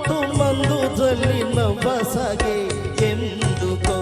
ಮತ್ತು ಮಂದು ಜಲ್ಲಿನ ಬಸಗೆ ಎಂದುಕೋ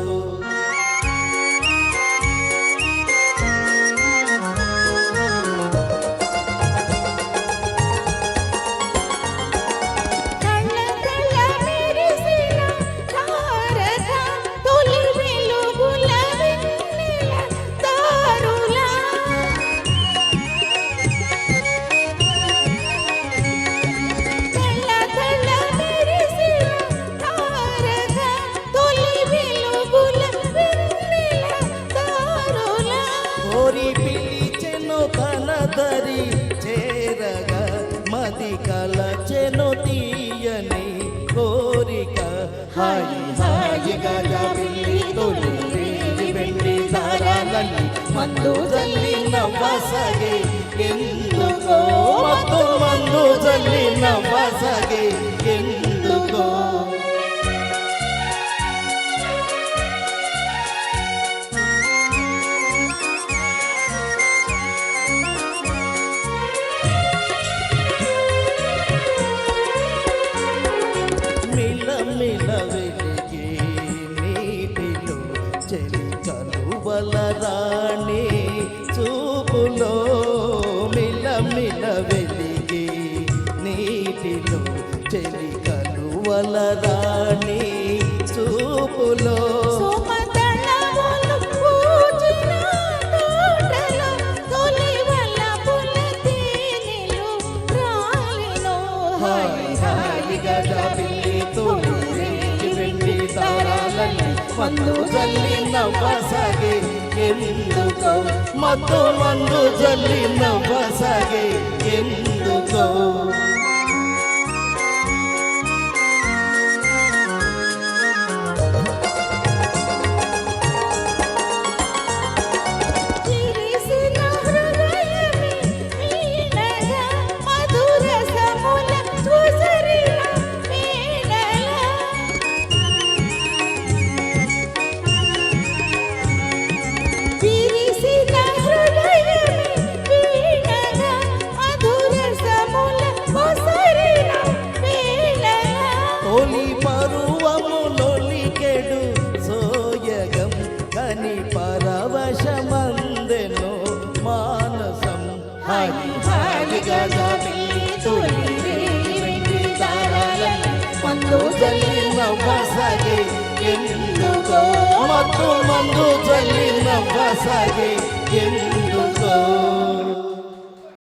దరి చేరగ మది కలచెను తీయని కోరిక హాయి హాయిగా జాబిల్లి తొలి వెండి దారాలన్నీ మందు జల్లిన బసగే ఎందుకో మత్తు మందు జల్లిన బసగే ఎందుకో మిల వెలిగే నీటిలో చెలి కలువల రాణి చూపులో మిల మిల వెలిగే నీటిలో చెలి కలువల రాణి చూపులో మందు జల్లిన బసగే ఎందుకో మత్తు మందు జల్లిన బసగే ఎందుకో పరవశమందెను మానసం హాయి హాయిగా జాబిల్లి తొలి వెండి దారాలన్నీ మందు జల్లిన బసగే ఎందుకో మత్తు మందు జల్లిన బసగే ఎందుకో